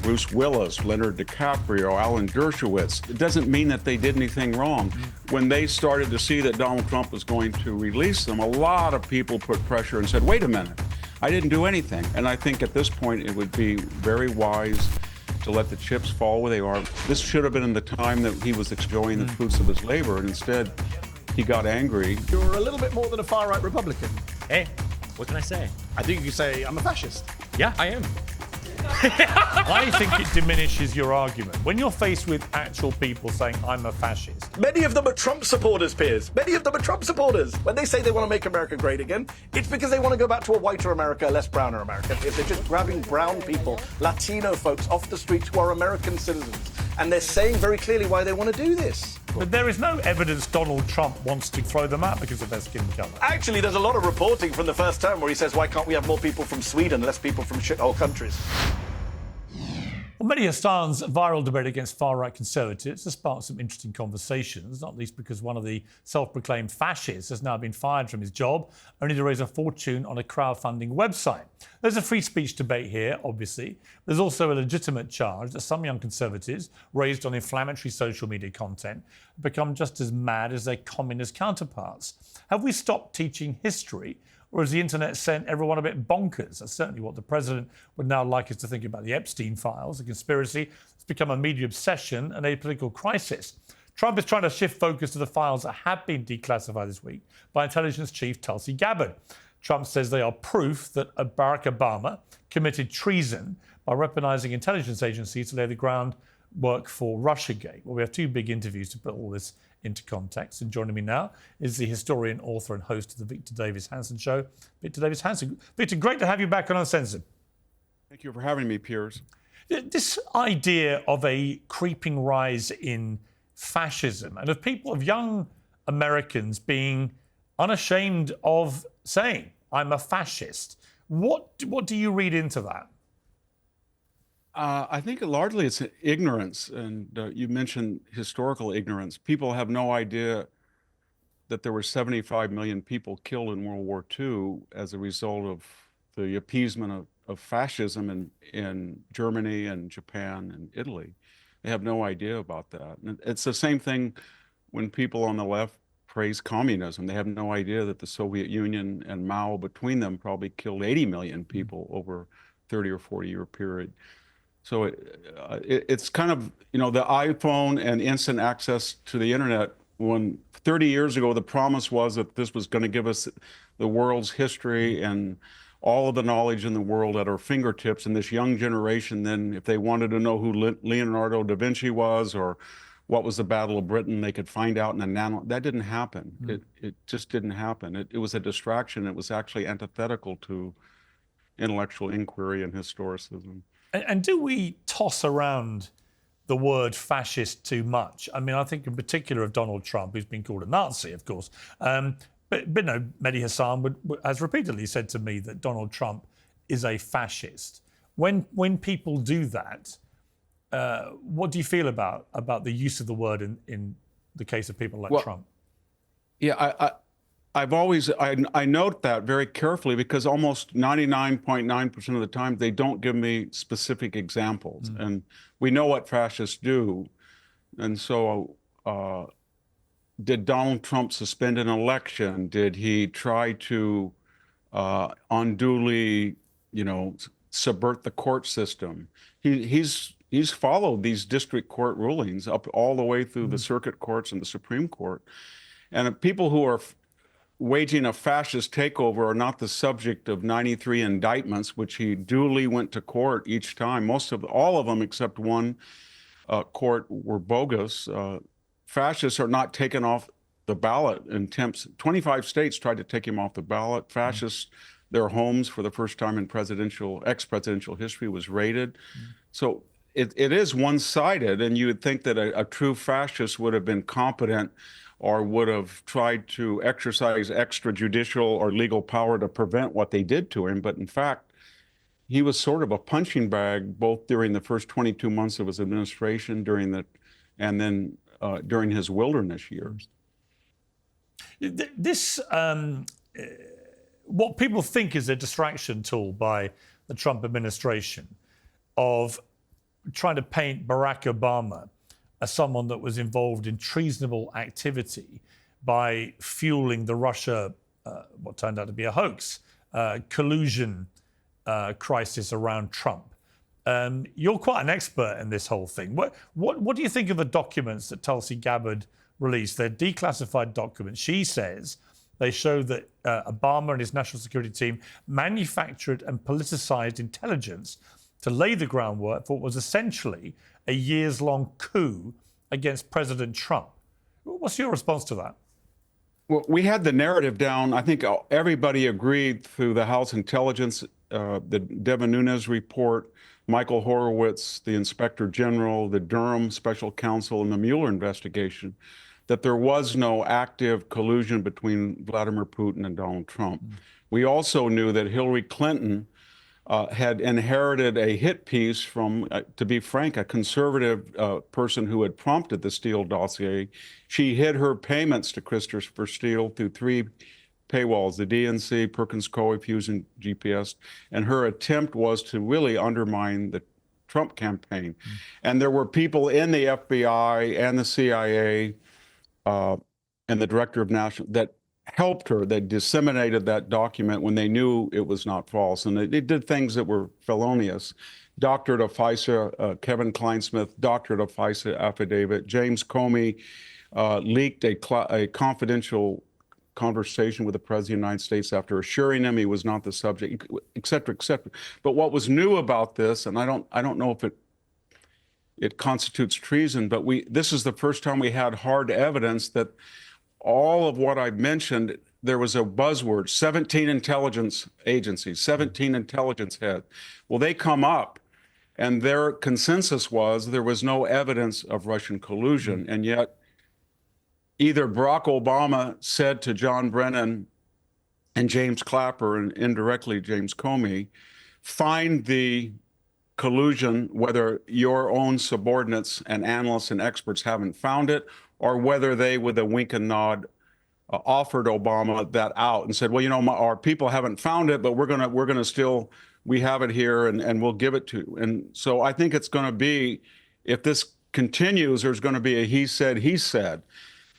Bruce Willis, Leonard DiCaprio, Alan Dershowitz. It doesn't mean that they did anything wrong. When they started to see that Donald Trump was going to release them, a lot of people put pressure and said, wait a minute, I didn't do anything. And I think at this point it would be very wise to let the chips fall where they are. This should have been in the time that he was enjoying the fruits of his labor, and instead he got angry. You're a little bit more than a far-right Republican. Hey, what can I say? I think you say I'm a fascist. Yeah, I am. I think it diminishes your argument. When you're faced with actual people saying, I'm a fascist. Many of them are Trump supporters, Piers. Many of them are Trump supporters. When they say they want to make America great again, it's because they want to go back to a whiter America, a less browner America. If they're just grabbing brown people, Latino folks off the streets who are American citizens, and they're saying very clearly why they want to do this. But there is no evidence Donald Trump wants to throw them out because of their skin colour. Actually, there's a lot of reporting from the first term where he says, why can't we have more people from Sweden, less people from shithole countries? Well, Mehdi Hasan's viral debate against far-right conservatives has sparked some interesting conversations, not least because one of the self-proclaimed fascists has now been fired from his job, only to raise a fortune on a crowdfunding website. There's a free speech debate here, obviously. There's also a legitimate charge that some young conservatives, raised on inflammatory social media content, have become just as mad as their communist counterparts. Have we stopped teaching history? Or has the internet sent everyone a bit bonkers? That's certainly what the president would now like us to think about the Epstein files, a conspiracy that's become a media obsession and a political crisis. Trump is trying to shift focus to the files that have been declassified this week by intelligence chief Tulsi Gabbard. Trump says they are proof that Barack Obama committed treason by weaponising intelligence agencies to lay the groundwork for Russiagate. Well, we have two big interviews to put all this into context. And joining me now is the historian, author and host of the Victor Davis-Hanson Show, Victor Davis-Hanson. Victor, great to have you back on Uncensored. Thank you for having me, Piers. This idea of a creeping rise in fascism and of young Americans being unashamed of saying, I'm a fascist. What do you read into that? I think largely it's ignorance, and you mentioned historical ignorance. People have no idea that there were 75 million people killed in World War II as a result of the appeasement of fascism in Germany and Japan and Italy. They have no idea about that. And it's the same thing when people on the left praise communism. They have no idea that the Soviet Union and Mao between them probably killed 80 million people over a 30 or 40 year period. So it's kind of, the iPhone and instant access to the internet. When 30 years ago, the promise was that this was going to give us the world's history and all of the knowledge in the world at our fingertips. And this young generation, then, if they wanted to know who Leonardo da Vinci was or what was the Battle of Britain, they could find out in a nano. That didn't happen. It just didn't happen. It was a distraction. It was actually antithetical to intellectual inquiry and historicism. And do we toss around the word fascist too much? I mean, I think in particular of Donald Trump, who's been called a Nazi, of course. But no, Mehdi Hasan has repeatedly said to me that Donald Trump is a fascist. When people do that, what do you feel about the use of the word in the case of people like Trump? Yeah, I note that very carefully because almost 99.9% of the time they don't give me specific examples. And we know what fascists do. And so did Donald Trump suspend an election? Did he try to unduly, subvert the court system? He's followed these district court rulings up all the way through the circuit courts and the Supreme Court. And people who are waging a fascist takeover are not the subject of 93 indictments, which he duly went to court each time. All of them except one court were bogus. Fascists are not taken off the ballot in 25 states tried to take him off the ballot. Fascists, their homes for the first time in ex-presidential history was raided. So it is one-sided, and you would think that a true fascist would have been competent or would have tried to exercise extrajudicial or legal power to prevent what they did to him. But in fact, he was sort of a punching bag, both during the first 22 months of his administration, and then during his wilderness years. This, what people think is a distraction tool by the Trump administration of trying to paint Barack Obama as someone that was involved in treasonable activity by fueling the Russia, what turned out to be a hoax, collusion crisis around Trump. You're quite an expert in this whole thing. What do you think of the documents that Tulsi Gabbard released? They're declassified documents. She says they show that Obama and his national security team manufactured and politicized intelligence to lay the groundwork for what was essentially a years-long coup against President Trump. What's your response to that? Well, we had the narrative down. I think everybody agreed through the House Intelligence, the Devin Nunes report, Michael Horowitz, the Inspector General, the Durham Special Counsel, and the Mueller investigation, that there was no active collusion between Vladimir Putin and Donald Trump. We also knew that Hillary Clinton had inherited a hit piece from, to be frank, a conservative person who had prompted the Steele dossier. She hid her payments to Christopher Steele through 3 paywalls, the DNC, Perkins Coie, Fusion, GPS, and her attempt was to really undermine the Trump campaign. And there were people in the FBI and the CIA and the Director of National that helped her, that disseminated that document when they knew it was not false. And they did things that were felonious. Doctored a FISA, Kevin Kleinsmith, doctored a FISA affidavit. James Comey leaked a confidential conversation with the President of the United States after assuring him he was not the subject, et cetera, et cetera. But what was new about this, and I don't know if it constitutes treason, but this is the first time we had hard evidence that all of what I mentioned, there was a buzzword, 17 intelligence agencies, 17 intelligence heads. Well, they come up, and their consensus was there was no evidence of Russian collusion. And yet, either Barack Obama said to John Brennan and James Clapper, and indirectly James Comey, find the collusion, whether your own subordinates and analysts and experts haven't found it, or whether they, with a wink and nod, offered Obama that out and said, well, you know, our people haven't found it, but we're gonna still, we have it here and we'll give it to you. And so I think it's gonna be, if this continues, there's gonna be a he said,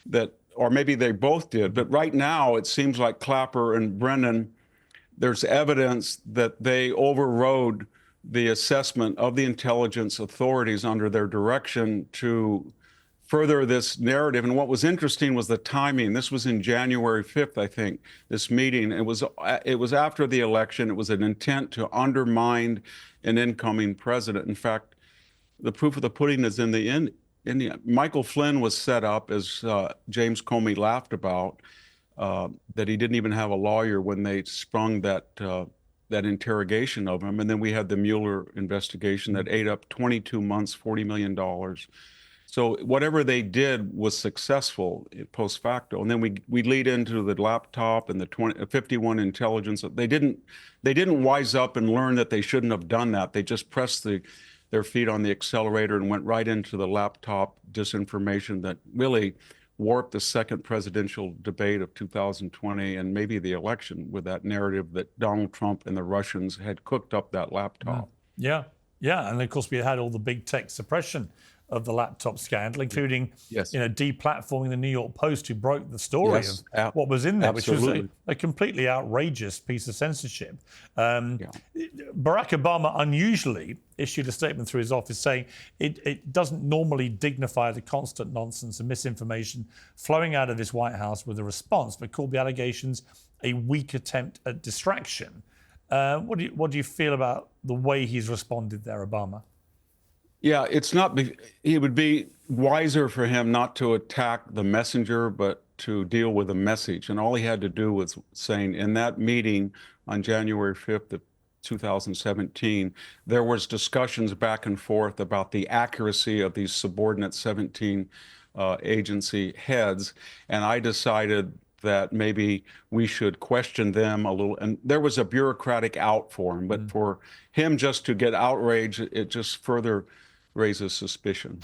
that, or maybe they both did. But right now, it seems like Clapper and Brennan, there's evidence that they overrode the assessment of the intelligence authorities under their direction to further this narrative. And what was interesting was the timing. This was in January 5th, I think, this meeting. It was after the election. It was an intent to undermine an incoming president. In fact, the proof of the pudding is in the end. Michael Flynn was set up, as James Comey laughed about, that he didn't even have a lawyer when they sprung that interrogation of him. And then we had the Mueller investigation that ate up 22 months, $40 million. So whatever they did was successful post facto. And then we lead into the laptop and the 51 intelligence. They didn't wise up and learn that they shouldn't have done that. They just pressed their feet on the accelerator and went right into the laptop disinformation that really warped the second presidential debate of 2020 and maybe the election, with that narrative that Donald Trump and the Russians had cooked up that laptop. Yeah. And of course, we had all the big tech suppression of the laptop scandal, including deplatforming the New York Post, who broke the story of what was in there, absolutely. Which was a completely outrageous piece of censorship. Barack Obama unusually issued a statement through his office saying it doesn't normally dignify the constant nonsense and misinformation flowing out of this White House with a response, but called the allegations a weak attempt at distraction. What do you feel about the way he's responded there, Obama? Yeah, it would be wiser for him not to attack the messenger, but to deal with the message. And all he had to do was saying, in that meeting on January 5th of 2017, there was discussions back and forth about the accuracy of these subordinate 17 agency heads. And I decided that maybe we should question them a little. And there was a bureaucratic out for him, but for him just to get outraged, it just further raises suspicion.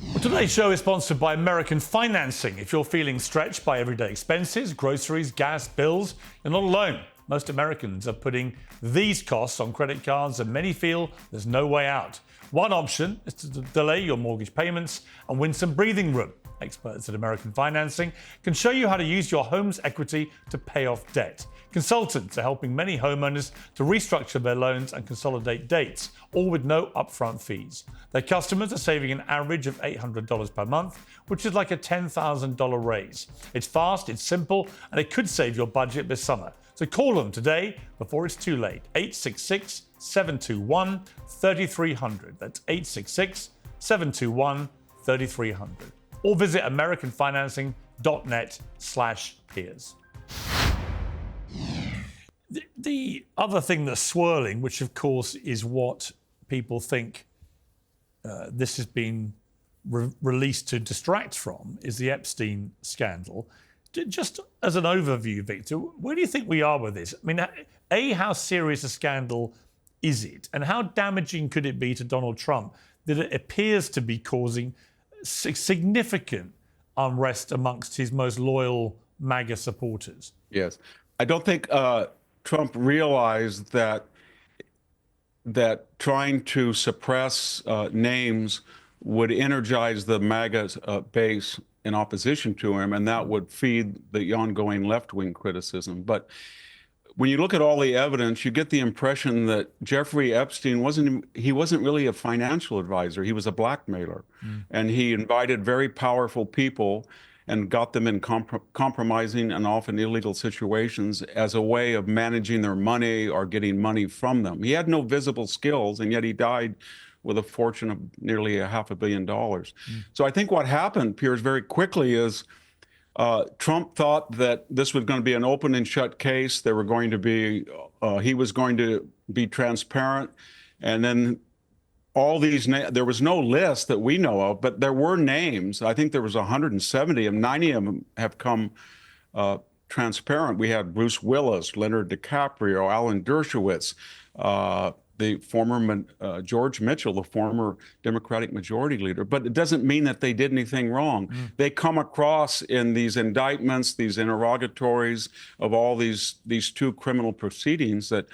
Well, today's show is sponsored by American Financing. If you're feeling stretched by everyday expenses, groceries, gas, bills, you're not alone. most Americans are putting these costs on credit cards, and many feel there's no way out. One option is to delay your mortgage payments and win some breathing room. Experts at American Financing can show you how to use your home's equity to pay off debt. Consultants are helping many homeowners to restructure their loans and consolidate dates, all with no upfront fees. Their customers are saving an average of $800 per month, which is like a $10,000 raise. It's fast, it's simple, and it could save your budget this summer. So call them today before it's too late. 866-721-3300. That's 866-721-3300. Or visit americanfinancing.net/peers. The other thing that's swirling, which of course is what people think this has been released to distract from, is the Epstein scandal. Just as an overview, Victor, where do you think we are with this? I mean, A, how serious a scandal is it? And how damaging could it be to Donald Trump that it appears to be causing significant unrest amongst his most loyal MAGA supporters? Yes. I don't think Trump realized that trying to suppress names would energize the MAGA base in opposition to him, and that would feed the ongoing left-wing criticism. But when you look at all the evidence, you get the impression that Jeffrey Epstein wasn't really a financial advisor. He was a blackmailer. And he invited very powerful people and got them in compromising and often illegal situations as a way of managing their money or getting money from them. He had no visible skills, and yet he died with a fortune of nearly $500 million. So I think what happened, Piers, very quickly is Trump thought that this was going to be an open and shut case. There were going to be, he was going to be transparent. And then all these, there was no list that we know of, but there were names. I think there was 170, and 90 of them have come transparent. We had Bruce Willis, Leonard DiCaprio, Alan Dershowitz, the former George Mitchell, the former Democratic Majority Leader. But it doesn't mean that they did anything wrong. They come across in these indictments, these interrogatories of all these two criminal proceedings that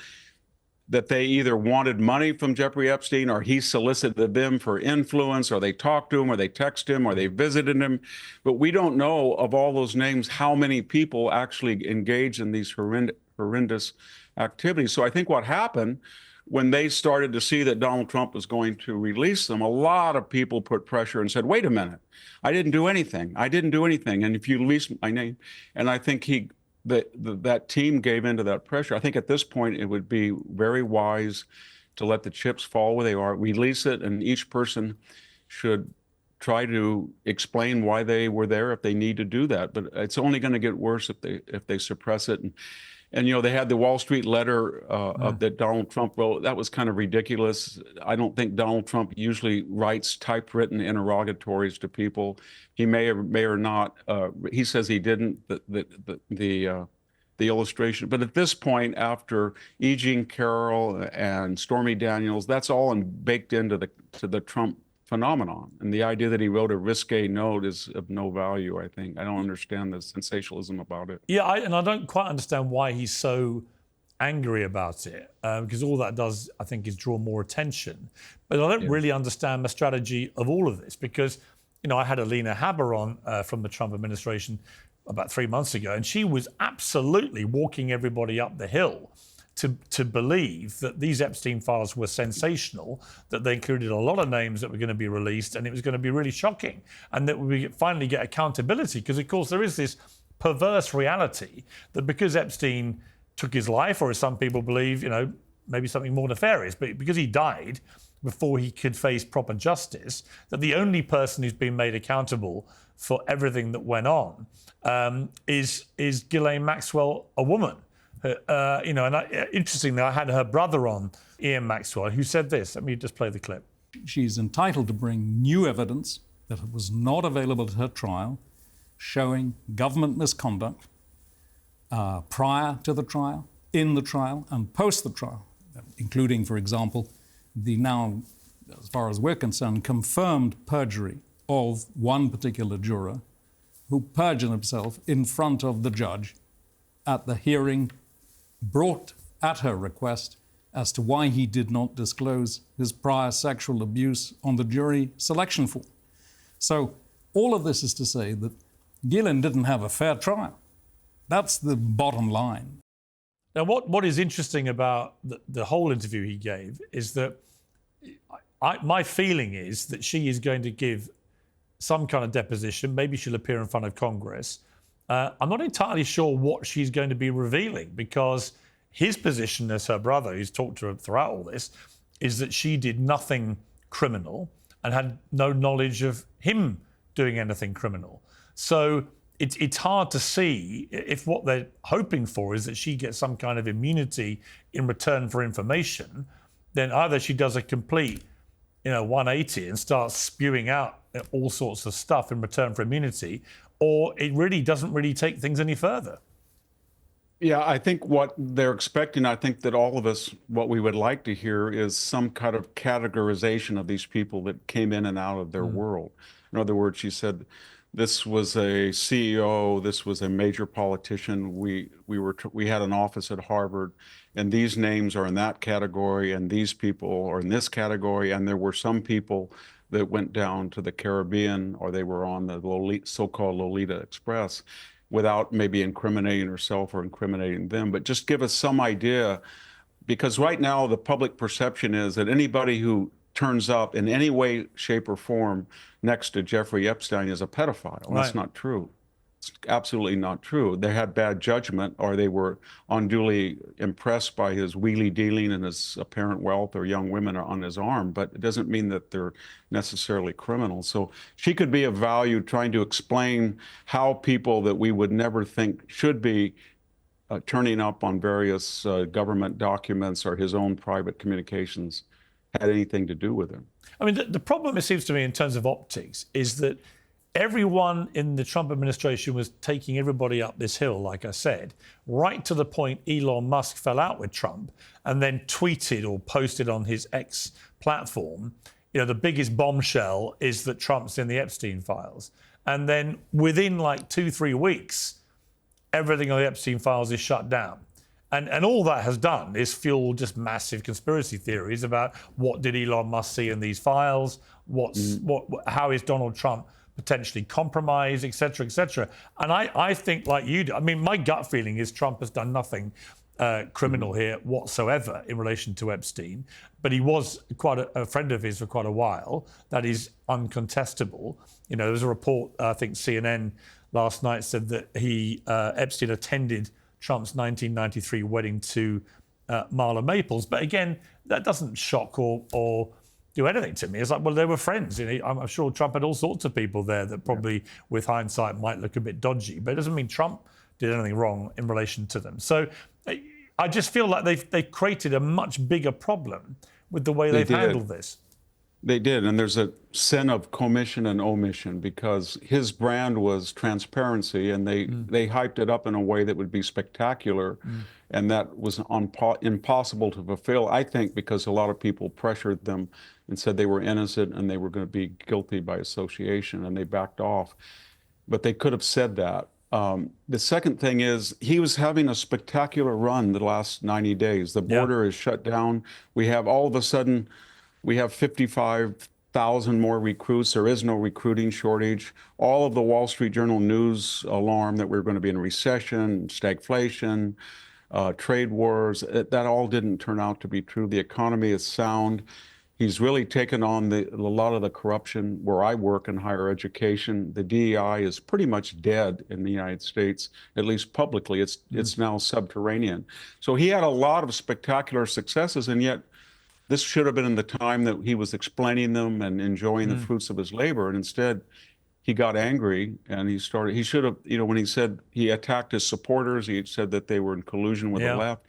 they either wanted money from Jeffrey Epstein, or he solicited them for influence, or they talked to him, or they texted him, or they visited him. But we don't know of all those names how many people actually engaged in these horrendous activities. So I think what happened when they started to see that Donald Trump was going to release them, a lot of people put pressure and said, wait a minute, I didn't do anything. I didn't do anything. And if you release my name, and I think that team gave into that pressure. I think at this point, it would be very wise to let the chips fall where they are, release it, and each person should try to explain why they were there if they need to do that. But it's only going to get worse if they suppress it. And they had the Wall Street letter that Donald Trump wrote. That was kind of ridiculous. I don't think Donald Trump usually writes typewritten interrogatories to people. He may or not. He says he didn't. The illustration. But at this point, after E. Jean Carroll and Stormy Daniels, that's all baked into the Trump phenomenon. And the idea that he wrote a risque note is of no value, I think. I don't understand the sensationalism about it. Yeah, and I don't quite understand why he's so angry about it, because all that does, I think, is draw more attention. But I don't really understand the strategy of all of this, because, I had Alina Haber on from the Trump administration about 3 months ago, and she was absolutely walking everybody up the hill to believe that these Epstein files were sensational, that they included a lot of names that were going to be released, and it was going to be really shocking, and that we finally get accountability. Because, of course, there is this perverse reality that because Epstein took his life, or as some people believe, maybe something more nefarious, but because he died before he could face proper justice, that the only person who's been made accountable for everything that went on is Ghislaine Maxwell, a woman. Interestingly, I had her brother on, Ian Maxwell, who said this. Let me just play the clip. She's entitled to bring new evidence that was not available at her trial, showing government misconduct prior to the trial, in the trial, and post the trial, including, for example, the now, as far as we're concerned, confirmed perjury of one particular juror who perjured himself in front of the judge at the hearing brought at her request as to why he did not disclose his prior sexual abuse on the jury selection form. So all of this is to say that Gillen didn't have a fair trial. That's the bottom line. Now, what is interesting about the whole interview he gave is that my feeling is that she is going to give some kind of deposition. Maybe she'll appear in front of Congress. I'm not entirely sure what she's going to be revealing, because his position as her brother, who's talked to her throughout all this, is that she did nothing criminal and had no knowledge of him doing anything criminal. So it's hard to see if what they're hoping for is that she gets some kind of immunity in return for information. Then either she does a complete 180 and starts spewing out all sorts of stuff in return for immunity, or it really doesn't really take things any further. Yeah, I think what they're expecting, I think that all of us, what we would like to hear is some kind of categorization of these people that came in and out of their world. In other words, she said, this was a CEO, this was a major politician, we had an office at Harvard, and these names are in that category, and these people are in this category, and there were some people that went down to the Caribbean, or they were on the so-called Lolita Express, without maybe incriminating herself or incriminating them, but just give us some idea, because right now the public perception is that anybody who turns up in any way, shape, or form next to Jeffrey Epstein is a pedophile. Right. That's not true. It's absolutely not true. They had bad judgment, or they were unduly impressed by his wheelie dealing and his apparent wealth, or young women on his arm, but it doesn't mean that they're necessarily criminals. So she could be of value trying to explain how people that we would never think should be turning up on various government documents or his own private communications had anything to do with him. I mean, the problem, it seems to me, in terms of optics, is that everyone in the Trump administration was taking everybody up this hill, like I said, right to the point Elon Musk fell out with Trump and then tweeted or posted on his X platform, the biggest bombshell is that Trump's in the Epstein files. And then within like 2-3 weeks, everything on the Epstein files is shut down. And all that has done is fuel just massive conspiracy theories about what did Elon Musk see in these files, how is Donald Trump potentially compromised, et cetera, et cetera. And I think, like you do, I mean, my gut feeling is Trump has done nothing criminal here whatsoever in relation to Epstein, but he was quite a friend of his for quite a while. That is uncontestable. There was a report, I think CNN last night said that Epstein attended Trump's 1993 wedding to Marla Maples. But again, that doesn't shock or do anything to me. It's like, well, they were friends. I'm sure Trump had all sorts of people there that probably, with hindsight, might look a bit dodgy. But it doesn't mean Trump did anything wrong in relation to them. So I just feel like they've created a much bigger problem with the way they've handled this. They did, and there's a sin of commission and omission, because his brand was transparency, and they hyped it up in a way that would be spectacular, and that was impossible to fulfill, I think, because a lot of people pressured them and said they were innocent and they were going to be guilty by association, and they backed off. But they could have said that. The second thing is, he was having a spectacular run the last 90 days. The border is shut down. We have all of a sudden, we have 55,000 more recruits. There is no recruiting shortage. All of the Wall Street Journal news alarm that we're going to be in recession, stagflation, trade wars, that all didn't turn out to be true. The economy is sound. He's really taken on a lot of the corruption. Where I work in higher education, the DEI is pretty much dead in the United States, at least publicly. It's now subterranean. So he had a lot of spectacular successes, and yet this should have been in the time that he was explaining them and enjoying the fruits of his labor. And instead, he got angry and he should have, when he said he attacked his supporters, he said that they were in collusion with the left.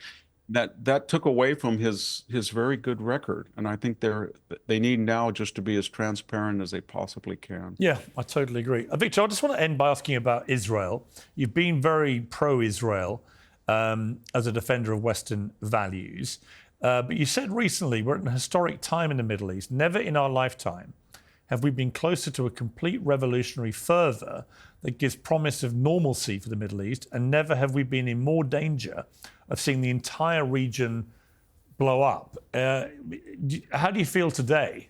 That took away from his very good record. And I think they need now just to be as transparent as they possibly can. Yeah, I totally agree. Victor, I just want to end by asking about Israel. You've been very pro-Israel as a defender of Western values. But you said recently we're at a historic time in the Middle East. Never in our lifetime have we been closer to a complete revolutionary fervour that gives promise of normalcy for the Middle East, and never have we been in more danger of seeing the entire region blow up. How do you feel today?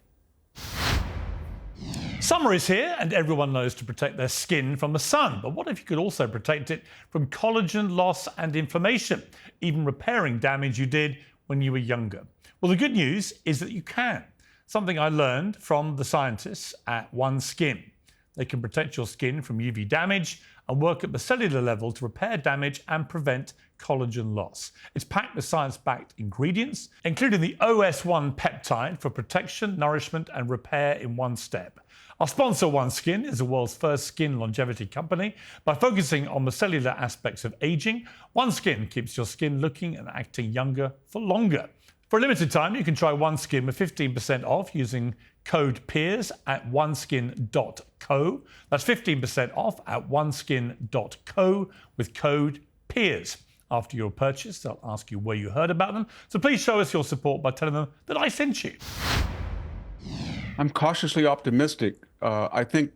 Summer is here, and everyone knows to protect their skin from the sun. But what if you could also protect it from collagen loss and inflammation, even repairing damage you did when you were younger? Well, the good news is that you can. Something I learned from the scientists at OneSkin. They can protect your skin from UV damage and work at the cellular level to repair damage and prevent collagen loss. It's packed with science-backed ingredients, including the OS1 peptide for protection, nourishment, and repair in one step. Our sponsor, OneSkin, is the world's first skin longevity company. By focusing on the cellular aspects of aging, OneSkin keeps your skin looking and acting younger for longer. For a limited time, you can try OneSkin with 15% off using code PIERS at oneskin.co. That's 15% off at oneskin.co with code PIERS. After your purchase, they'll ask you where you heard about them. So please show us your support by telling them that I sent you. I'm cautiously optimistic. I think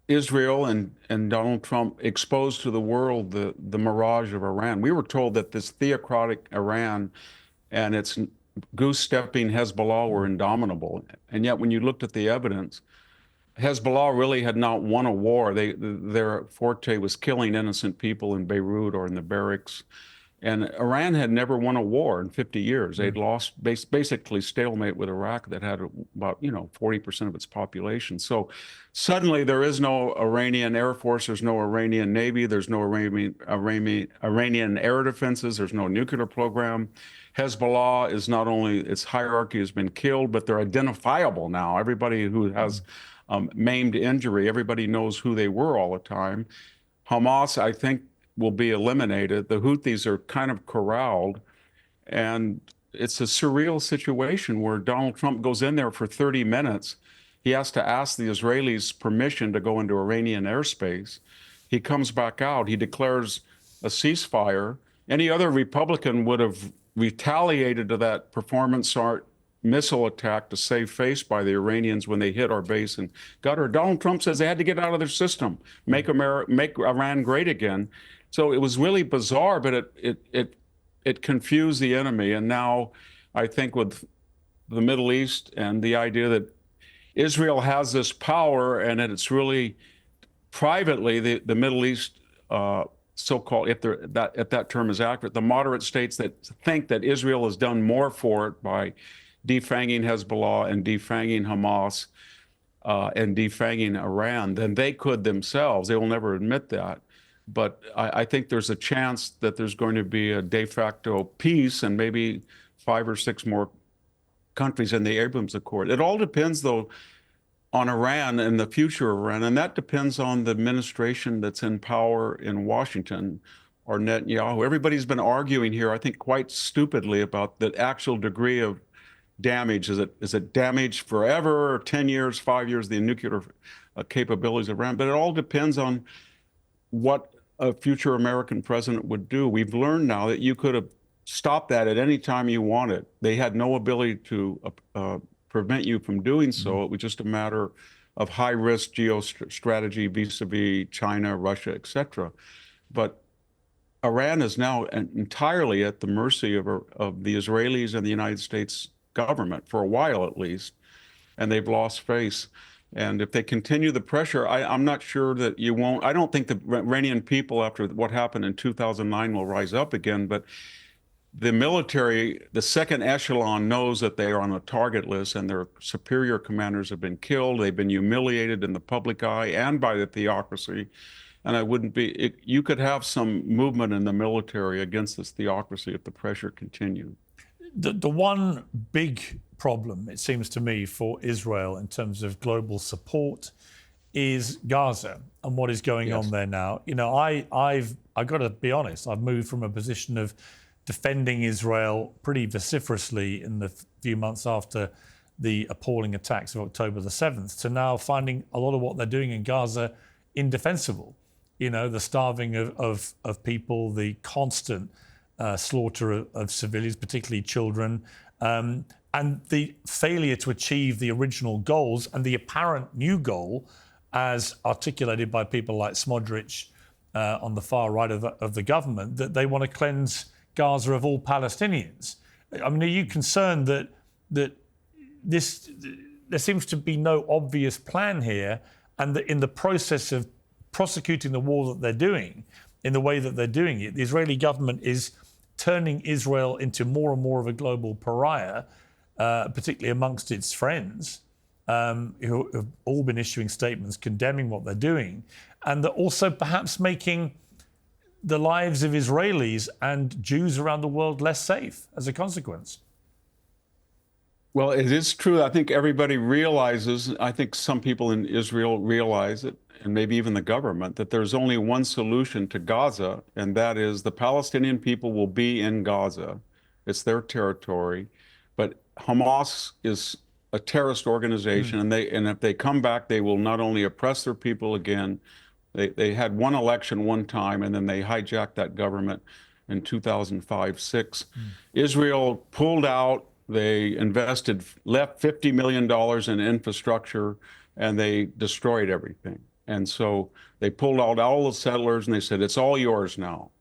Israel and Donald Trump exposed to the world the mirage of Iran. We were told that this theocratic Iran and its goose-stepping Hezbollah were indomitable. And yet when you looked at the evidence, Hezbollah really had not won a war. Their forte was killing innocent people in Beirut or in the barracks. And Iran had never won a war in 50 years. They'd lost basically stalemate with Iraq that had about 40% of its population. So suddenly there is no Iranian Air Force, there's no Iranian Navy, there's no Iranian air defenses, there's no nuclear program. Hezbollah is not only, its hierarchy has been killed, but they're identifiable now. Everybody who has maimed injury, everybody knows who they were all the time. Hamas, I think, will be eliminated. The Houthis are kind of corralled. And it's a surreal situation where Donald Trump goes in there for 30 minutes. He has to ask the Israelis permission to go into Iranian airspace. He comes back out. He declares a ceasefire. Any other Republican would have retaliated to that performance art missile attack to save face by the Iranians when they hit our base and got her. Donald Trump says they had to get out of their system, make Iran great again. So it was really bizarre, but it confused the enemy. And now I think with the Middle East and the idea that Israel has this power and that it's really privately the Middle East, so-called, if that term is accurate, the moderate states that think that Israel has done more for it by defanging Hezbollah and defanging Hamas and defanging Iran than they could themselves. They will never admit that. But I think there's a chance that there's going to be a de facto peace and maybe 5 or 6 more countries in the Abraham Accord. It all depends, though, on Iran and the future of Iran, and that depends on the administration that's in power in Washington or Netanyahu. Everybody's been arguing here, I think quite stupidly, about the actual degree of damage. Is it damage forever, or 10 years, 5 years, the nuclear capabilities of Iran? But it all depends on what a future American president would do. We've learned now that you could have stopped that at any time you wanted. They had no ability to prevent you from doing so. It was just a matter of high-risk geostrategy vis-a-vis China, Russia, etc. But Iran is now entirely at the mercy of the Israelis and the United States government, for a while at least, and they've lost face. And if they continue the pressure, I'm not sure that you won't. I don't think the Iranian people, after what happened in 2009, will rise up again. But the military, the second echelon, knows that they are on a target list and their superior commanders have been killed. They've been humiliated in the public eye and by the theocracy. And you could have some movement in the military against this theocracy if the pressure continued. The one big problem, it seems to me, for Israel in terms of global support is Gaza and what is going on there now. I've got to be honest, I've moved from a position of defending Israel pretty vociferously in the few months after the appalling attacks of October the 7th to now finding a lot of what they're doing in Gaza indefensible. The starving of people, the constant slaughter of civilians, particularly children, and the failure to achieve the original goals and the apparent new goal, as articulated by people like Smodrich on the far right of the government, that they want to cleanse Gaza of all Palestinians. I mean, are you concerned that there seems to be no obvious plan here, and that in the process of prosecuting the war that they're doing, in the way that they're doing it, the Israeli government is turning Israel into more and more of a global pariah, particularly amongst its friends, who have all been issuing statements condemning what they're doing, and that also perhaps making the lives of Israelis and Jews around the world less safe as a consequence? Well, it is true. I think everybody realizes, I think some people in Israel realize it, and maybe even the government, that there's only one solution to Gaza, and that is the Palestinian people will be in Gaza. It's their territory. But Hamas is a terrorist organization, and if they come back, they will not only oppress their people again. They had one election one time, and then they hijacked that government in 2005-06. Israel pulled out. They left $50 million in infrastructure, and they destroyed everything. And so they pulled out all the settlers, and they said, it's all yours now.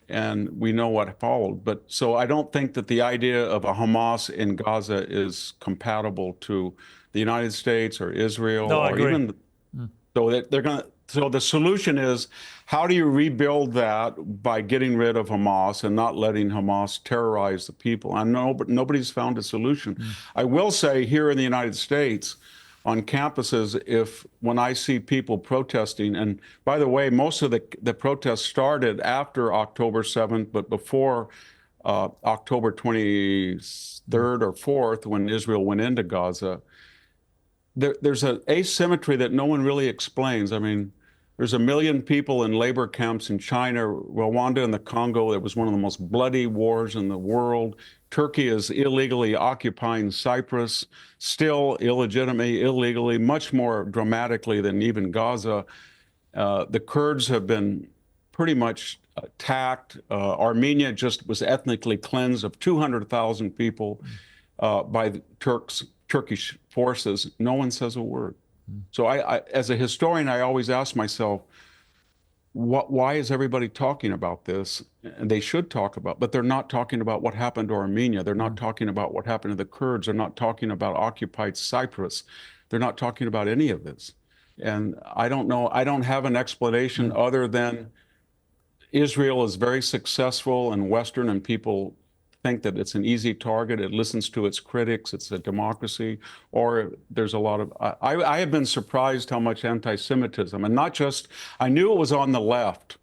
And we know what followed. But so I don't think that the idea of a Hamas in Gaza is compatible to the United States or Israel. No, I agree. Even so that they're going to. So the solution is, how do you rebuild that by getting rid of Hamas and not letting Hamas terrorize the people? I know, but nobody's found a solution. I will say here in the United States, on campuses, when I see people protesting, and by the way, most of the protests started after October 7th, but before October 23rd or 4th, when Israel went into Gaza, there's an asymmetry that no one really explains. I mean, there's 1 million people in labor camps in China, Rwanda, and the Congo. It was one of the most bloody wars in the world. Turkey is illegally occupying Cyprus, still illegitimately, illegally, much more dramatically than even Gaza. The Kurds have been pretty much attacked. Armenia just was ethnically cleansed of 200,000 people by the Turkish forces. No one says a word. So I, as a historian, I always ask myself, why is everybody talking about this? And they should talk about, but they're not talking about what happened to Armenia. They're not talking about what happened to the Kurds. They're not talking about occupied Cyprus. They're not talking about any of this. And I don't know, I don't have an explanation other than Israel is very successful and Western, and people think that it's an easy target. It listens to its critics. It's a democracy. Or there's a lot of, I have been surprised how much anti-Semitism, and not just, I knew it was on the left,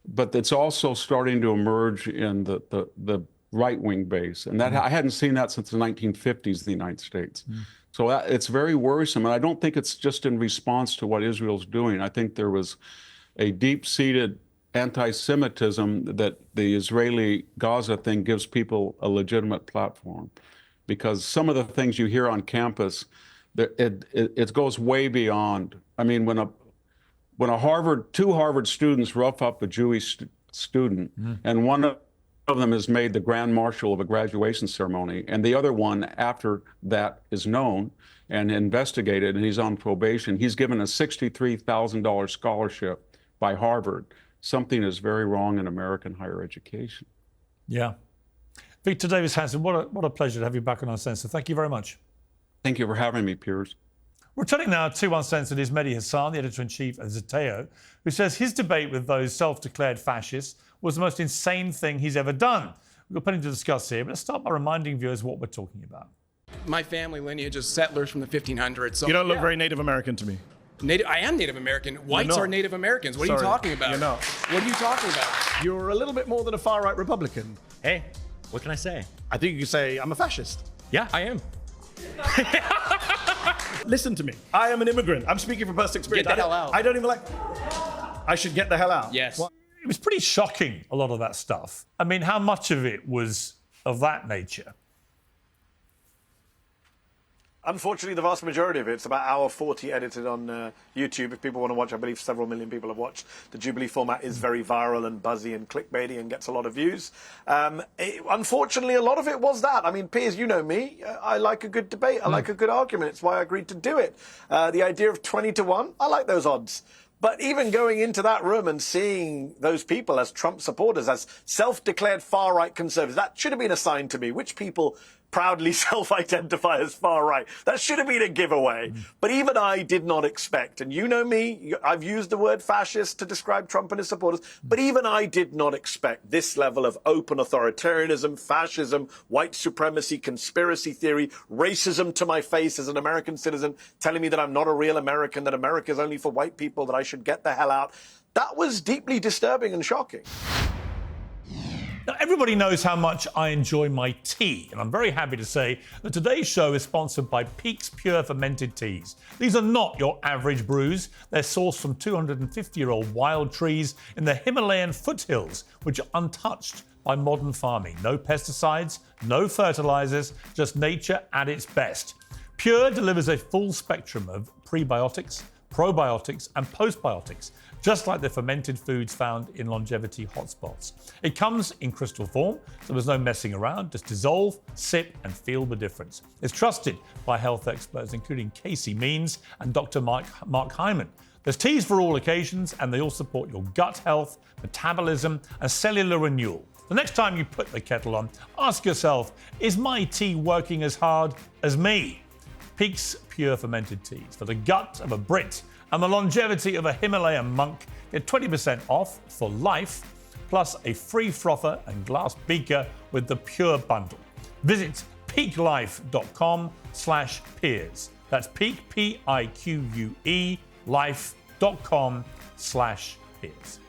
but it's also starting to emerge in the right-wing base. And that I hadn't seen that since the 1950s in the United States. So it's very worrisome. And I don't think it's just in response to what Israel's doing. I think there was a deep-seated anti-Semitism that the Israeli-Gaza thing gives people a legitimate platform, because some of the things you hear on campus, it goes way beyond. I mean, when two Harvard students rough up a Jewish student, and one of them is made the grand marshal of a graduation ceremony, and the other one, after that is known and investigated, and he's on probation, he's given a $63,000 scholarship by Harvard. Something is very wrong in American higher education. Yeah. Victor Davis-Hanson, what a pleasure to have you back on Uncensored. Thank you very much. Thank you for having me, Piers. Returning now to Uncensored is Mehdi Hasan, the editor-in-chief of Zeteo, who says his debate with those self-declared fascists was the most insane thing he's ever done. We've got plenty to discuss here, but let's start by reminding viewers what we're talking about. My family lineage is settlers from the 1500s. So You don't look very Native American to me. I am Native American. Whites not. are Native Americans. What are you Sorry, talking about? you're not. What are you talking about? You're a little bit more than a far-right Republican. Hey, what can I say? I think you could say I'm a fascist. Yeah, I am. Listen to me. I am an immigrant. I'm speaking from personal experience. Get the hell out. I don't even like... I should get the hell out. Yes. It was pretty shocking, a lot of that stuff. I mean, how much of it was of that nature? Unfortunately, the vast majority of it, it's about hour 40 edited on YouTube. If people want to watch, I believe several million people have watched. The Jubilee format is very viral and buzzy and clickbaity and gets a lot of views. Unfortunately, a lot of it was that. I mean, Piers, you know me. I like a good debate. I like a good argument. It's why I agreed to do it. The idea of 20 to 1, I like those odds. But even going into that room and seeing those people as Trump supporters, as self-declared far-right conservatives, that should have been a sign to me. Which people proudly self-identify as far-right? That should have been a giveaway. But even I did not expect, and you know me, I've used the word fascist to describe Trump and his supporters, but even I did not expect this level of open authoritarianism, fascism, white supremacy, conspiracy theory, racism to my face as an American citizen, telling me that I'm not a real American, that America is only for white people, that I should get the hell out. That was deeply disturbing and shocking. Now, everybody knows how much I enjoy my tea, and I'm very happy to say that today's show is sponsored by Peak's Pure Fermented Teas. These are not your average brews. They're sourced from 250-year-old wild trees in the Himalayan foothills, which are untouched by modern farming. No pesticides, no fertilizers, just nature at its best. Pure delivers a full spectrum of prebiotics, probiotics and postbiotics, just like the fermented foods found in longevity hotspots. It comes in crystal form, so there's no messing around. Just dissolve, sip, and feel the difference. It's trusted by health experts, including Casey Means and Dr. Mark Hyman. There's teas for all occasions, and they all support your gut health, metabolism, and cellular renewal. The next time you put the kettle on, ask yourself, is my tea working as hard as me? Peak's Pure Fermented Teas for the gut of a Brit and the longevity of a Himalayan monk. Get 20% off for life, plus a free frother and glass beaker with the Pure Bundle. Visit peaklife.com/peers. That's peak, P-I-Q-U-E, life.com/peers.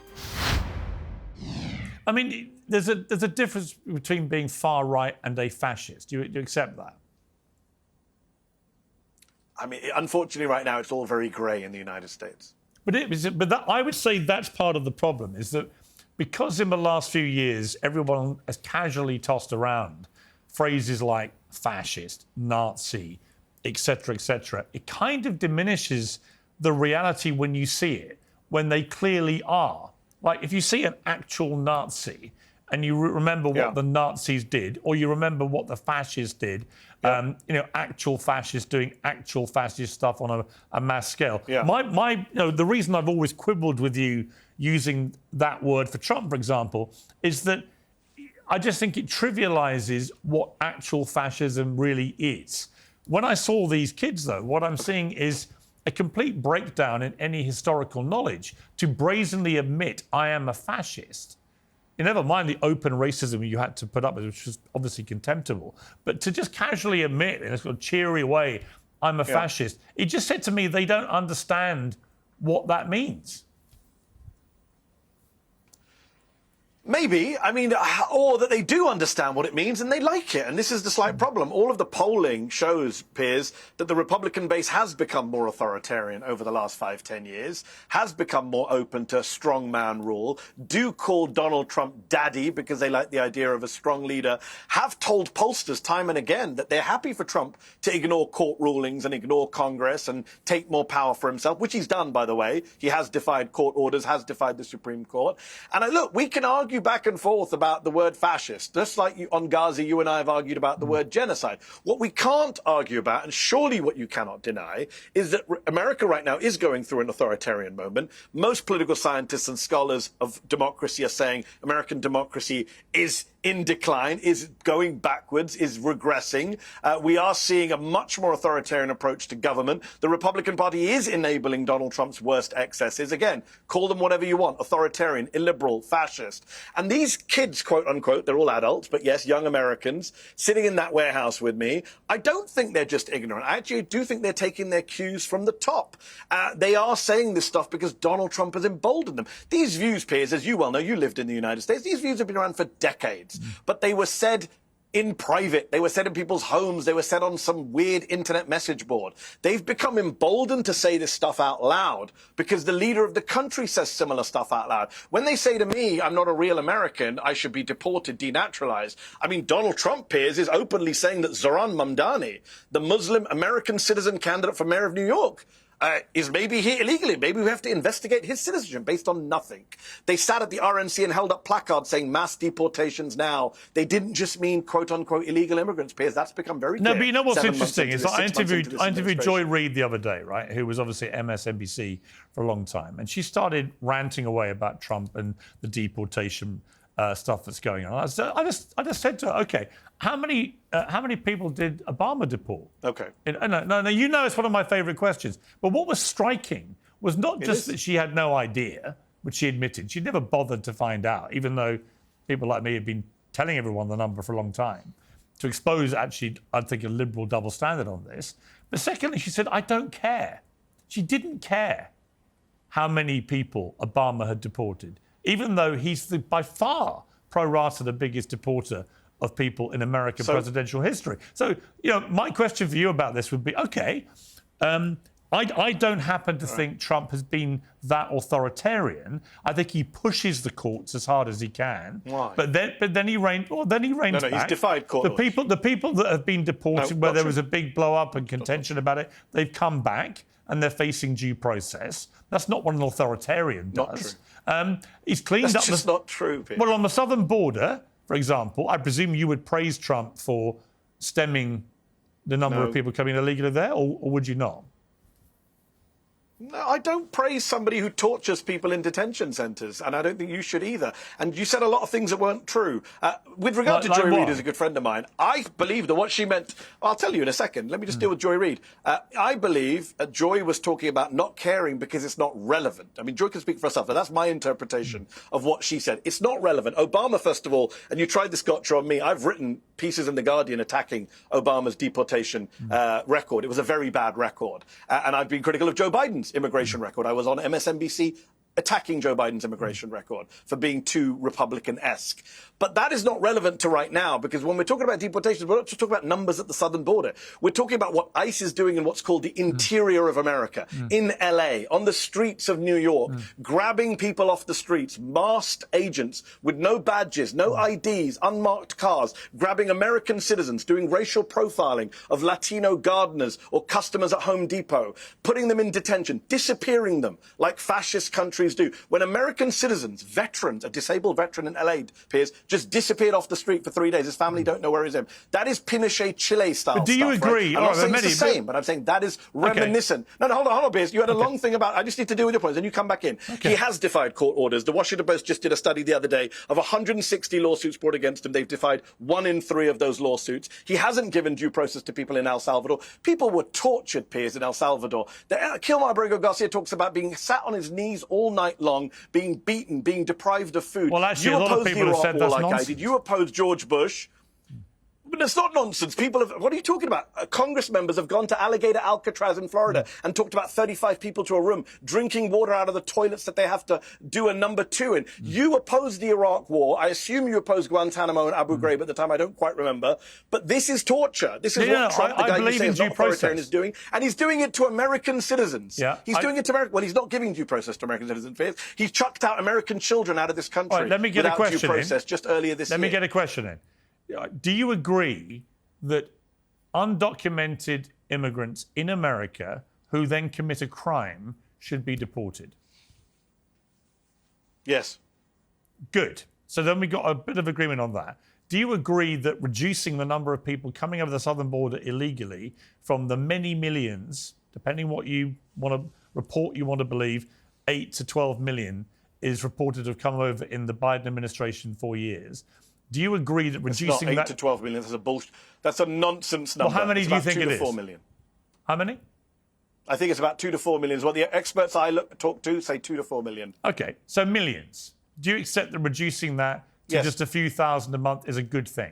I mean, there's a difference between being far right and a fascist. Do you accept that? I mean, unfortunately, right now, it's all very grey in the United States. I would say that's part of the problem, is that because in the last few years, everyone has casually tossed around phrases like fascist, Nazi, etc., it kind of diminishes the reality when you see it, when they clearly are. Like, if you see an actual Nazi and you remember what the Nazis did, or you remember what the fascists did, actual fascists doing actual fascist stuff on a mass scale. Yeah. The reason I've always quibbled with you using that word for Trump, for example, is that I just think it trivializes what actual fascism really is. When I saw these kids, though, what I'm seeing is a complete breakdown in any historical knowledge to brazenly admit I am a fascist. You never mind the open racism you had to put up with, which was obviously contemptible. But to just casually admit in a sort of cheery way, I'm a fascist, it just said to me they don't understand what that means. Maybe, I mean, or that they do understand what it means and they like it. And this is the slight problem. All of the polling shows, Piers, that the Republican base has become more authoritarian over the last 5-10 years, has become more open to strongman rule, do call Donald Trump daddy because they like the idea of a strong leader, have told pollsters time and again that they're happy for Trump to ignore court rulings and ignore Congress and take more power for himself, which he's done, by the way. He has defied court orders, has defied the Supreme Court. And look, we can argue back and forth about the word fascist, just like on Gaza, you and I have argued about the word genocide. What we can't argue about, and surely what you cannot deny, is that America right now is going through an authoritarian moment. Most political scientists and scholars of democracy are saying American democracy is in decline, is going backwards, is regressing. We are seeing a much more authoritarian approach to government. The Republican Party is enabling Donald Trump's worst excesses. Again, call them whatever you want, authoritarian, illiberal, fascist. And these kids, quote unquote, they're all adults, but yes, young Americans, sitting in that warehouse with me, I don't think they're just ignorant. I actually do think they're taking their cues from the top. They are saying this stuff because Donald Trump has emboldened them. These views, Piers, as you well know, you lived in the United States, these views have been around for decades. But they were said in private. They were said in people's homes. They were said on some weird internet message board. They've become emboldened to say this stuff out loud because the leader of the country says similar stuff out loud. When they say to me, I'm not a real American, I should be deported, denaturalized. I mean, Donald Trump, Piers, is openly saying that Zohran Mamdani, the Muslim American citizen candidate for mayor of New York, is maybe here illegally. Maybe we have to investigate his citizenship based on nothing. They sat at the RNC and held up placards saying mass deportations now. They didn't just mean quote unquote illegal immigrants, Piers. That's become very clear. No, but you know what's 7 months interesting into is this, I 6 months into this interviewed Joy administration. Reid the other day, right, who was obviously at MSNBC for a long time, and she started ranting away about Trump and the deportation stuff that's going on. I just said to her, okay, how many people did Obama deport? Okay. No, you know it's one of my favourite questions. But what was striking was not just that she had no idea, which she admitted. She'd never bothered to find out, even though people like me had been telling everyone the number for a long time, to expose, actually, I think, a liberal double standard on this. But secondly, she said, I don't care. She didn't care how many people Obama had deported, even though he's by far, pro rata, the biggest deporter of people in American presidential history. So, my question for you about this would be, okay, I don't happen to think Trump has been that authoritarian. I think he pushes the courts as hard as he can. Why? But then he reigns back. He's defied court The orders. people that have been deported, where there true. was a big blow up and contention about it, they've come back and they're facing due process. That's not what an authoritarian does. He's cleaned That's up. just not true, Piers. Well, on the southern border, for example, I presume you would praise Trump for stemming the number of people coming illegally there, or would you not? No, I don't praise somebody who tortures people in detention centres, and I don't think you should either. And you said a lot of things that weren't true. With regard to Joy Reid, who's a good friend of mine, I believe that what she meant... I'll tell you in a second. Let me just deal with Joy Reid. I believe Joy was talking about not caring because it's not relevant. I mean, Joy can speak for herself, but that's my interpretation of what she said. It's not relevant. Obama, first of all, and you tried this gotcha on me, I've written pieces in The Guardian attacking Obama's deportation record. It was a very bad record. And I've been critical of Joe Biden's immigration record. I was on MSNBC attacking Joe Biden's immigration record for being too Republican-esque. But that is not relevant to right now, because when we're talking about deportations, we're not just talking about numbers at the southern border. We're talking about what ICE is doing in what's called the interior of America, in LA, on the streets of New York, grabbing people off the streets, masked agents with no badges, no IDs, unmarked cars, grabbing American citizens, doing racial profiling of Latino gardeners or customers at Home Depot, putting them in detention, disappearing them like fascist countries do. When American citizens, veterans, a disabled veteran in LA, Piers, just disappeared off the street for 3 days. His family don't know where he's in. That is Pinochet Chile style. But do you stuff, agree? Right? I'm not saying Mehdi, it's the same, but I'm saying that is reminiscent. No, hold on, Piers. You had a long thing about. I just need to deal with your points, and you come back in. He has defied court orders. The Washington Post just did a study the other day of 160 lawsuits brought against him. They've defied 1 in 3 of those lawsuits. He hasn't given due process to people in El Salvador. People were tortured, Piers, in El Salvador. Kilmar Abrego Garcia talks about being sat on his knees all night long, being beaten, being deprived of food. Well, actually, you a lot of opposed people the have Iraq said War that's like nonsense. I did. You opposed George Bush. But it's not nonsense. People have... What are you talking about? Congress members have gone to Alligator Alcatraz in Florida and talked about 35 people to a room, drinking water out of the toilets that they have to do a number 2 in. You opposed the Iraq War. I assume you opposed Guantanamo and Abu Ghraib at the time. I don't quite remember. But this is torture. This is what Trump, the guy you say is not authoritarian, is doing. And he's doing it to American citizens. He's doing it to American... Well, he's not giving due process to American citizens. He's chucked out American children out of this country. All right, let me get a question due process just earlier this year. Let me get a question in. Do you agree that undocumented immigrants in America who then commit a crime should be deported? Yes. Good. So then we got a bit of agreement on that. Do you agree that reducing the number of people coming over the southern border illegally from the many millions, depending what you want to report, you want to believe, 8 to 12 million is reported to have come over in the Biden administration 4 years? Do you agree that reducing it's not 8 that to 12 million? That's a bullshit. That's a nonsense number. Well, how many it's do you about think 2 it to is? 4 million. How many? I think it's about 2 to 4 million. Is what the experts I talk to say 2 to 4 million. Okay, so millions. Do you accept that reducing that to Yes. just a few thousand a month is a good thing?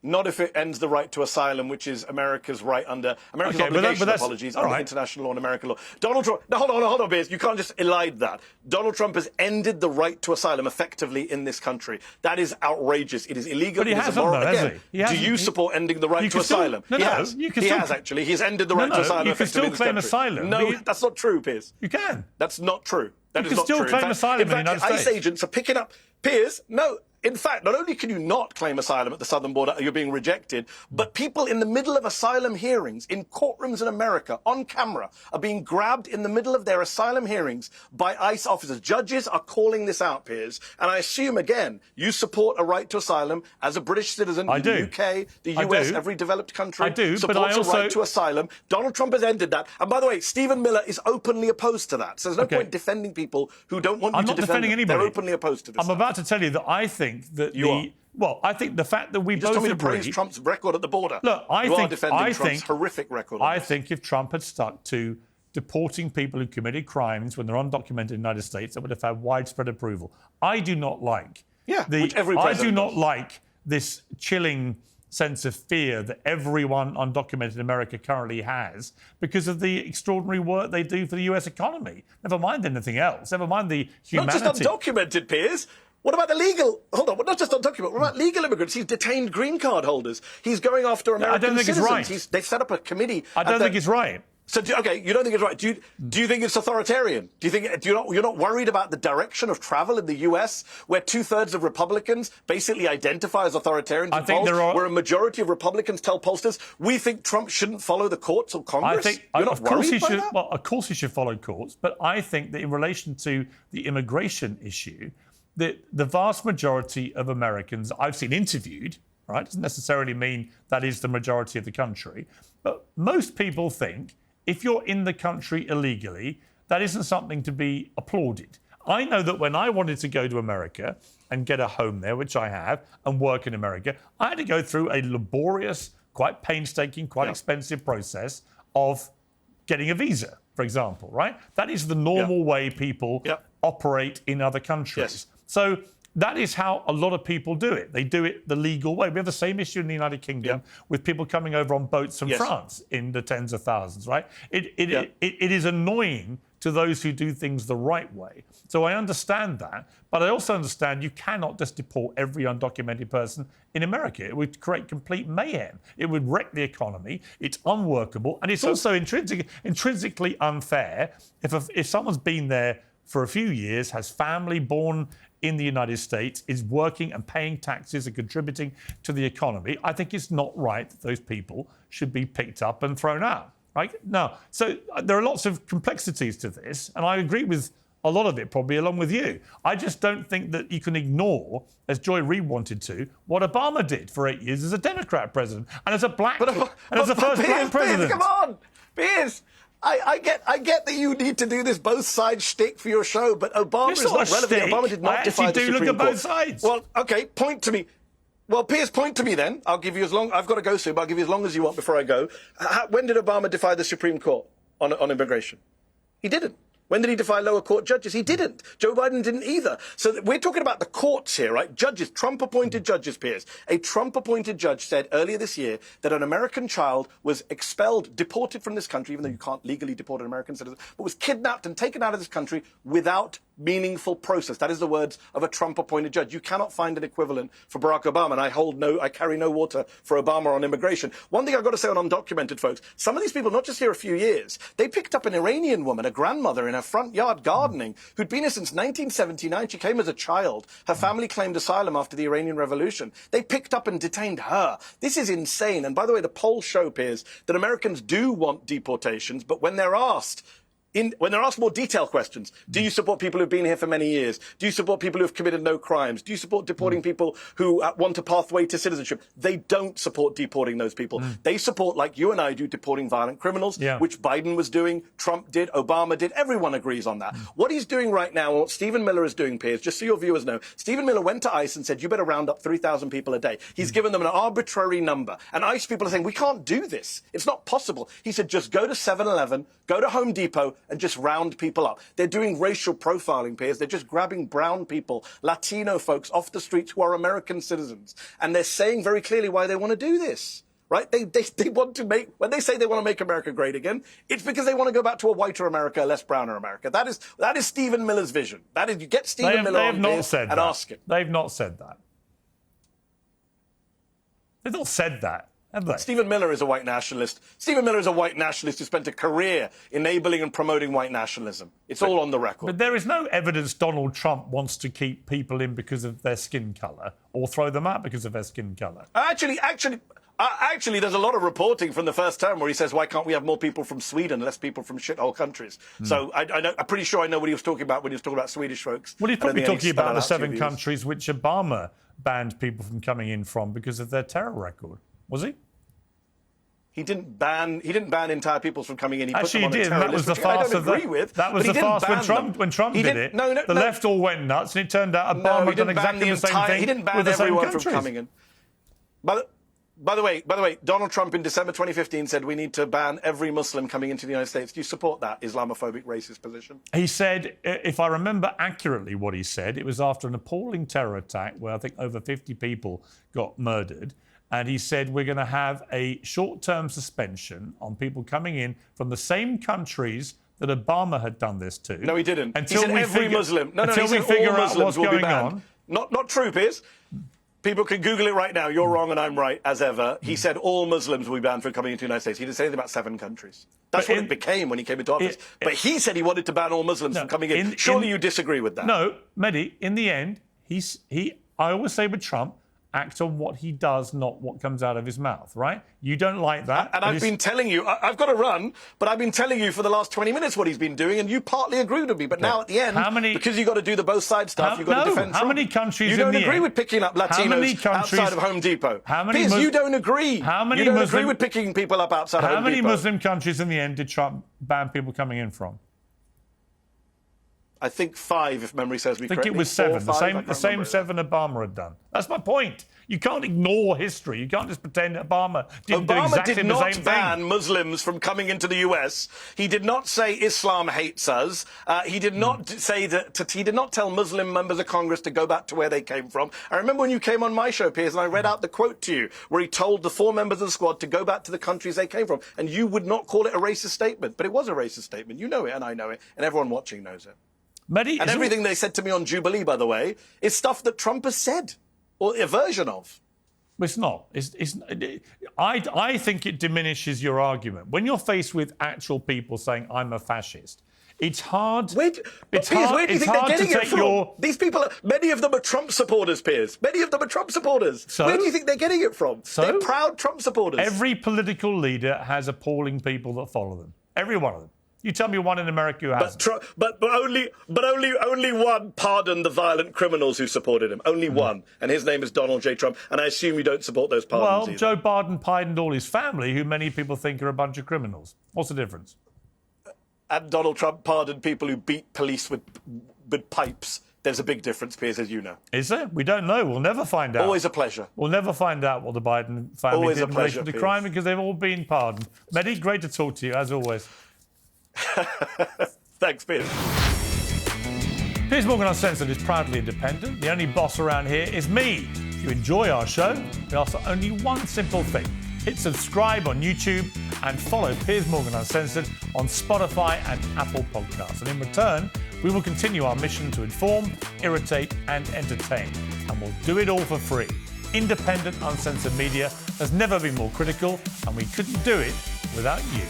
Not if it ends the right to asylum, which is America's right under America's Okay, but obligation, that's- apologies, all under right. international law and American law. Donald Trump. Now, hold on, Piers. You can't just elide that. Donald Trump has ended the right to asylum effectively in this country. That is outrageous. It is illegal. But he it is hasn't, immoral. though, has Again, he? He hasn't. do you support ending the right You to can still- asylum? No, he no, has. you can He still- has actually. He's ended the No, right to no, asylum. you can still effectively in this claim country. asylum. No, You- that's not true, Piers. You can. That's not true. That You is can not still true. claim asylum in the fact, United ICE States. agents are picking up. Piers, no. In fact, not only can you not claim asylum at the southern border, you're being rejected, but people in the middle of asylum hearings in courtrooms in America, on camera, are being grabbed in the middle of their asylum hearings by ICE officers. Judges are calling this out, Piers. And I assume, again, you support a right to asylum as a British citizen. I The do. UK, the I US, do. every developed country I do, but supports I also- a right to asylum. Donald Trump has ended that. And by the way, Stephen Miller is openly opposed to that. So there's no Okay. point defending people who don't want I'm you not to defend defending them. anybody. They're openly opposed to this. I'm stuff. about to tell you that I think that You are. Well, I think the fact that we You just both told me to agree. praise Trump's record at the border. Look, I you think are defending I Trump's think horrific record. on I this. think if Trump had stuck to deporting people who committed crimes when they're undocumented in the United States, that would have had widespread approval. I do not like. Yeah, which every I do president not does. like this chilling sense of fear that everyone undocumented in America currently has because of the extraordinary work they do for the US economy. Never mind anything else. Never mind the humanity. Not just undocumented, Piers. What about the legal? Hold on, not just undocumented. What about legal immigrants? He's detained green card holders. He's going after American don't think it's citizens. right. They've set up a committee. I don't think it's right. So, okay, you don't think it's right. Do you think it's authoritarian? You're not worried about the direction of travel in the US, where 2/3 of Republicans basically identify as authoritarians in I think polls, there are- where a majority of Republicans tell pollsters, we think Trump shouldn't follow the courts or Congress? I think, You're not of course, he worried by should. that? Well, of course, he should follow courts. But I think that in relation to the immigration issue, that the vast majority of Americans I've seen interviewed, right, doesn't necessarily mean that is the majority of the country, but most people think if you're in the country illegally, that isn't something to be applauded. I know that when I wanted to go to America and get a home there, which I have, and work in America, I had to go through a laborious, quite painstaking, quite expensive process of getting a visa, for example, right? That is the normal way people operate in other countries. Yes. So that is how a lot of people do it. They do it the legal way. We have the same issue in the United Kingdom with people coming over on boats from France in the tens of thousands, right? It is annoying to those who do things the right way. So I understand that, but I also understand you cannot just deport every undocumented person in America. It would create complete mayhem. It would wreck the economy. It's unworkable, and it's also intrinsically unfair if someone's been there for a few years, has family born in the United States, is working and paying taxes and contributing to the economy. I think it's not right that those people should be picked up and thrown out. Right? Now, so there are lots of complexities to this, and I agree with a lot of it, probably along with you. I just don't think that you can ignore, as Joy Reid wanted to, what Obama did for 8 years as a Democrat president and as a black and as the first black president. Piers, come on, Piers. I get that you need to do this both sides shtick for your show, but Obama It's is not not a relevant. shtick. Obama did not I defy actually the do look Supreme at both Court. sides. Well, okay, point to me. Well, Piers, point to me then. I'll give you as long. I've got to go soon, but I'll give you as long as you want before I go. When did Obama defy the Supreme Court on immigration? He didn't. When did he defy lower court judges? He didn't. Joe Biden didn't either. So we're talking about the courts here, right? Judges, Trump-appointed judges, Piers. A Trump-appointed judge said earlier this year that an American child was expelled, deported from this country, even though you can't legally deport an American citizen, but was kidnapped and taken out of this country without meaningful process. That is the words of a Trump-appointed judge. You cannot find an equivalent for Barack Obama, and I carry no water for Obama on immigration. One thing I've got to say on undocumented folks, some of these people, not just here a few years, they picked up an Iranian woman, a grandmother in her front yard gardening, who'd been here since 1979. She came as a child. Her family claimed asylum after the Iranian Revolution. They picked up and detained her. This is insane. And by the way, the polls show, Piers, that Americans do want deportations, but when they're asked more detailed questions, do you support people who've been here for many years? Do you support people who have committed no crimes? Do you support deporting people who want a pathway to citizenship? They don't support deporting those people. They support, like you and I do, deporting violent criminals, which Biden was doing, Trump did, Obama did. Everyone agrees on that. What he's doing right now, and what Stephen Miller is doing, Piers, just so your viewers know, Stephen Miller went to ICE and said, you better round up 3,000 people a day. He's given them an arbitrary number. And ICE people are saying, we can't do this. It's not possible. He said, just go to 7-Eleven, go to Home Depot, and just round people up. They're doing racial profiling, Piers. They're just grabbing brown people, Latino folks off the streets who are American citizens. And they're saying very clearly why they want to do this. Right? They want to make, when they say they want to make America great again, it's because they want to go back to a whiter America, a less browner America. That is Stephen Miller's vision. That is, you get Stephen Miller on Piers and ask him. They've not said that. They've not said that, have they? Stephen Miller is a white nationalist. Stephen Miller is a white nationalist who spent a career enabling and promoting white nationalism. It's all on the record. But there is no evidence Donald Trump wants to keep people in because of their skin colour or throw them out because of their skin colour. Actually, there's a lot of reporting from the first term where he says, why can't we have more people from Sweden, less people from shithole countries? So I'm pretty sure I know what he was talking about when he was talking about Swedish folks. Well, he's probably talking about the 7 countries which Obama banned people from coming in from because of their terror record. Was he? He didn't ban entire peoples from coming in. He Actually, put them on he did. a terror That was list, the farce which I don't agree with. That was the farce when Trump did it. The left all went nuts, and it turned out Obama done exactly the same thing He didn't ban with the same everyone countries. from coming in. By the way, Donald Trump in December 2015 said we need to ban every Muslim coming into the United States. Do you support that Islamophobic, racist position? He said, if I remember accurately what he said, it was after an appalling terror attack where I think over 50 people got murdered. And he said, we're going to have a short-term suspension on people coming in from the same countries that Obama had done this to. No, he didn't. Until he said we every Muslim. Until we figure out what's going on. Not true, Piers. People can Google it right now. You're wrong and I'm right, as ever. He said all Muslims will be banned from coming into the United States. He didn't say anything about 7 couries. That's what it became when he came into office. But he said he wanted to ban all Muslims from coming in. Surely you disagree with that? No, Mehdi, in the end, I always say with Trump, act on what he does, not what comes out of his mouth, right? You don't like that. And I've been telling you, I've got to run, but I've been telling you for the last 20 minutes what he's been doing, and you partly agreed with me. But now at the end, because you've got to do the both sides stuff, you've got to defend Trump. How many countries you don't agree with picking up Latinos outside of Home Depot? Piers, you don't agree. You don't agree with picking people up outside Home Depot. How many Muslim countries in the end did Trump ban people coming in from? I think 5, if memory serves me correctly. I think it was 7. 5, the same 7 Obama had done. That's my point. You can't ignore history. You can't just pretend Obama didn't do exactly the same thing. Obama did not ban Muslims from coming into the US. He did not say Islam hates us. He did not say that. He did not tell Muslim members of Congress to go back to where they came from. I remember when you came on my show, Piers, and I read out the quote to you, where he told the 4 members of the squad to go back to the countries they came from, and you would not call it a racist statement, but it was a racist statement. You know it, and I know it, and everyone watching knows it. Mehdi, and everything they said to me on Jubilee, by the way, is stuff that Trump has said, or a version of. It's not. I think it diminishes your argument. When you're faced with actual people saying, I'm a fascist, it's hard. Where do you think they're getting it from? These people, many of them are Trump supporters, Piers. Many of them are Trump supporters. So? Where do you think they're getting it from? They're proud Trump supporters. Every political leader has appalling people that follow them. Every one of them. You tell me one in America who hasn't. But only one pardoned the violent criminals who supported him. Only one. And his name is Donald J. Trump. And I assume you don't support those pardons either. Joe Biden pardoned all his family, who many people think are a bunch of criminals. What's the difference? And Donald Trump pardoned people who beat police with pipes. There's a big difference, Piers, as you know. Is there? We don't know. We'll never find out. Always a pleasure. We'll never find out what the Biden family did in relation to the crime, because they've all been pardoned. Mehdi, great to talk to you, as always. Thanks, Piers. Piers Morgan Uncensored is proudly independent. The only boss around here is me. If you enjoy our show, we ask for only one simple thing. Hit subscribe on YouTube and follow Piers Morgan Uncensored on Spotify and Apple Podcasts. And in return, we will continue our mission to inform, irritate and entertain. And we'll do it all for free. Independent, uncensored media has never been more critical, and we couldn't do it without you.